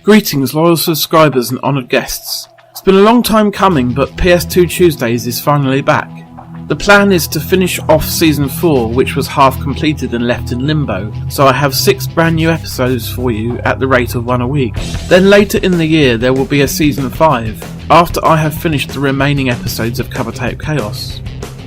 Greetings, loyal subscribers and honoured guests. It's been a long time coming, but PS2 Tuesdays is finally back. The plan is to finish off Season 4, which was half completed and left in limbo, so I have 6 brand new episodes for you at the rate of 1 a week. Then later in the year there will be a Season 5, after I have finished the remaining episodes of Cover Tape Chaos.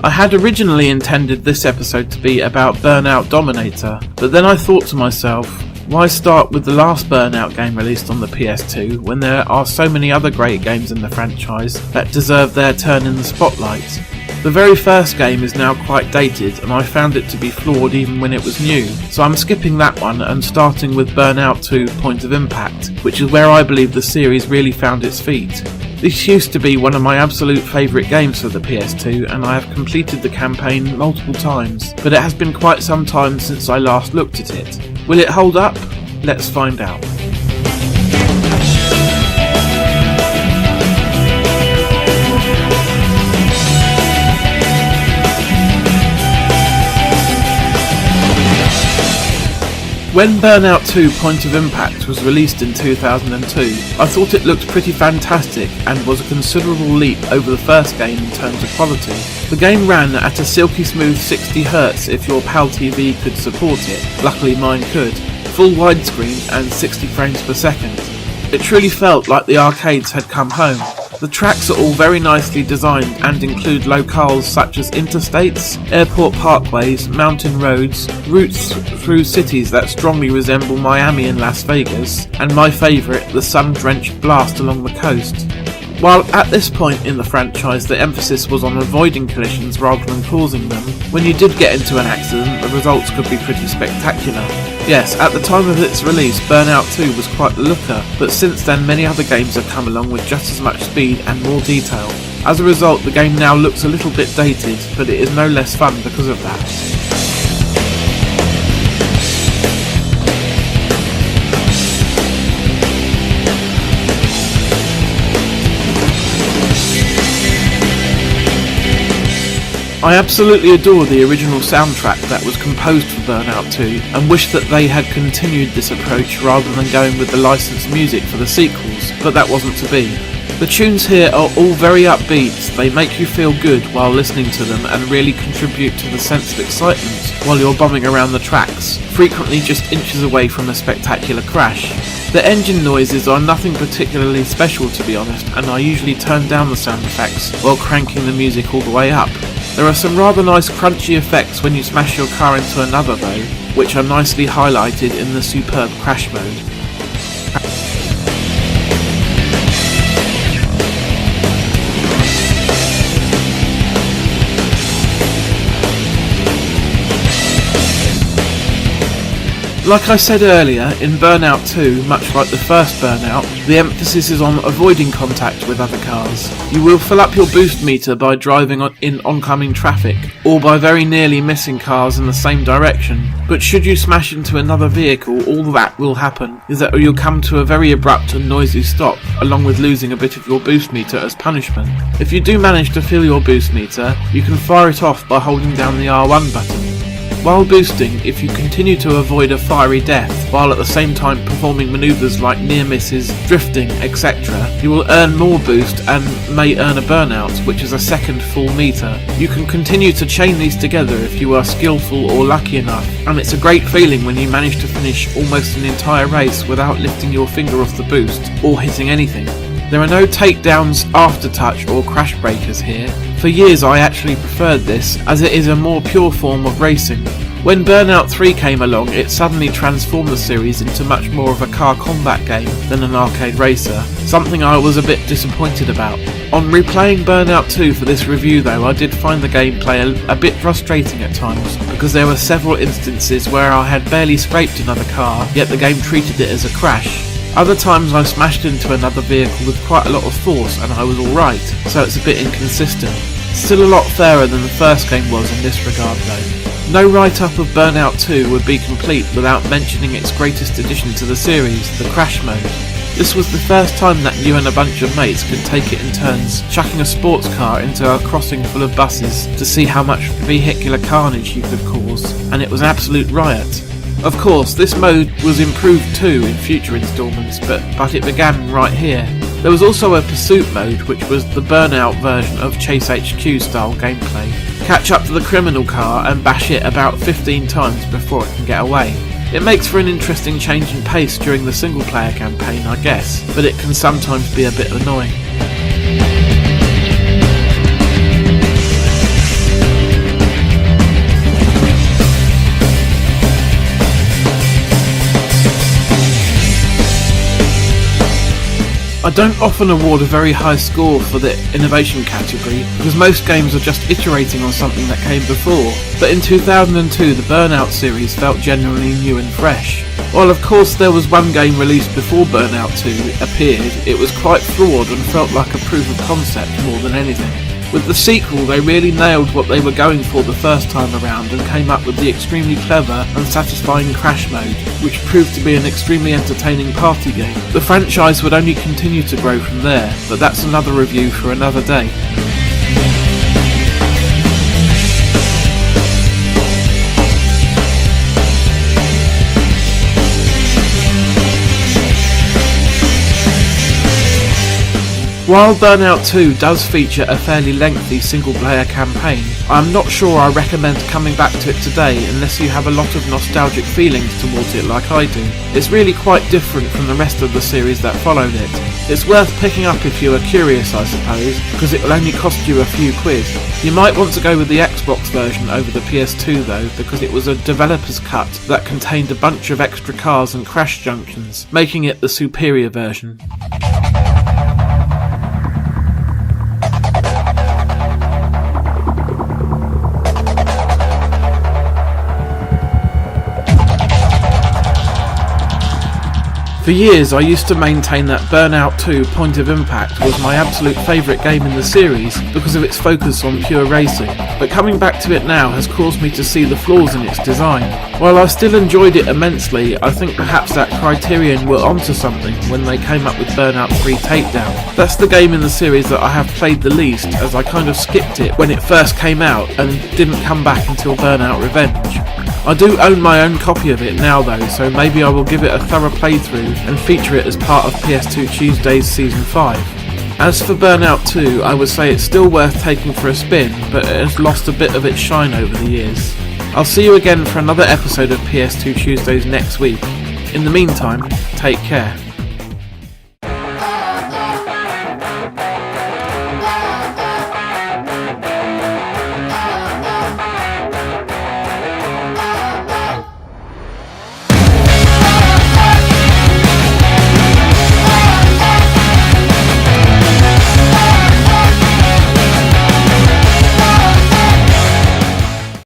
I had originally intended this episode to be about Burnout Dominator, but then I thought to myself, why start with the last Burnout game released on the PS2 when there are so many other great games in the franchise that deserve their turn in the spotlight? The very first game is now quite dated and I found it to be flawed even when it was new, so I'm skipping that one and starting with Burnout 2 Point of Impact, which is where I believe the series really found its feet. This used to be one of my absolute favourite games for the PS2 and I have completed the campaign multiple times, but it has been quite some time since I last looked at it. Will it hold up? Let's find out. When Burnout 2 Point of Impact was released in 2002, I thought it looked pretty fantastic and was a considerable leap over the first game in terms of quality. The game ran at a silky smooth 60Hz if your PAL TV could support it, luckily mine could, full widescreen and 60 frames per second. It truly felt like the arcades had come home. The tracks are all very nicely designed and include locales such as interstates, airport parkways, mountain roads, routes through cities that strongly resemble Miami and Las Vegas, and my favourite, the sun-drenched blast along the coast. While at this point in the franchise the emphasis was on avoiding collisions rather than causing them, when you did get into an accident the results could be pretty spectacular. Yes, at the time of its release Burnout 2 was quite the looker, but since then many other games have come along with just as much speed and more detail. As a result the game now looks a little bit dated, but it is no less fun because of that. I absolutely adore the original soundtrack that was composed for Burnout 2 and wish that they had continued this approach rather than going with the licensed music for the sequels, but that wasn't to be. The tunes here are all very upbeat, they make you feel good while listening to them and really contribute to the sense of excitement while you're bombing around the tracks, frequently just inches away from a spectacular crash. The engine noises are nothing particularly special to be honest, and I usually turn down the sound effects while cranking the music all the way up. There are some rather nice crunchy effects when you smash your car into another though, which are nicely highlighted in the superb crash mode. Like I said earlier, in Burnout 2, much like the first Burnout, the emphasis is on avoiding contact with other cars. You will fill up your boost meter by driving in oncoming traffic, or by very nearly missing cars in the same direction, but should you smash into another vehicle, all that will happen is that you'll come to a very abrupt and noisy stop, along with losing a bit of your boost meter as punishment. If you do manage to fill your boost meter, you can fire it off by holding down the R1 button. While boosting, if you continue to avoid a fiery death, while at the same time performing manoeuvres like near misses, drifting, etc., you will earn more boost and may earn a burnout, which is a second full meter. You can continue to chain these together if you are skillful or lucky enough, and it's a great feeling when you manage to finish almost an entire race without lifting your finger off the boost or hitting anything. There are no takedowns, aftertouch or crash breakers here. For years I actually preferred this, as it is a more pure form of racing. When Burnout 3 came along, it suddenly transformed the series into much more of a car combat game than an arcade racer, something I was a bit disappointed about. On replaying Burnout 2 for this review though, I did find the gameplay a bit frustrating at times, because there were several instances where I had barely scraped another car, yet the game treated it as a crash. Other times I smashed into another vehicle with quite a lot of force and I was alright, so it's a bit inconsistent. Still a lot fairer than the first game was in this regard though. No write-up of Burnout 2 would be complete without mentioning its greatest addition to the series, the crash mode. This was the first time that you and a bunch of mates could take it in turns, chucking a sports car into a crossing full of buses to see how much vehicular carnage you could cause, and it was an absolute riot. Of course, this mode was improved too in future instalments, but it began right here. There was also a pursuit mode, which was the Burnout version of Chase HQ style gameplay. Catch up to the criminal car and bash it about 15 times before it can get away. It makes for an interesting change in pace during the single player campaign, I guess, but it can sometimes be a bit annoying. I don't often award a very high score for the innovation category because most games are just iterating on something that came before, but in 2002 the Burnout series felt genuinely new and fresh. While of course there was one game released before Burnout 2 appeared, it was quite flawed and felt like a proof of concept more than anything. With the sequel, they really nailed what they were going for the first time around and came up with the extremely clever and satisfying Crash mode, which proved to be an extremely entertaining party game. The franchise would only continue to grow from there, but that's another review for another day. While Burnout 2 does feature a fairly lengthy single-player campaign, I'm not sure I recommend coming back to it today unless you have a lot of nostalgic feelings towards it like I do. It's really quite different from the rest of the series that followed it. It's worth picking up if you are curious, I suppose, because it will only cost you a few quid. You might want to go with the Xbox version over the PS2 though, because it was a developer's cut that contained a bunch of extra cars and crash junctions, making it the superior version. For years I used to maintain that Burnout 2 Point of Impact was my absolute favourite game in the series because of its focus on pure racing, but coming back to it now has caused me to see the flaws in its design. While I still enjoyed it immensely, I think perhaps that Criterion were onto something when they came up with Burnout 3 Takedown. That's the game in the series that I have played the least, as I kind of skipped it when it first came out and didn't come back until Burnout Revenge. I do own my own copy of it now though, so maybe I will give it a thorough playthrough and feature it as part of PS2 Tuesdays Season 5. As for Burnout 2, I would say it's still worth taking for a spin, but it has lost a bit of its shine over the years. I'll see you again for another episode of PS2 Tuesdays next week. In the meantime, take care.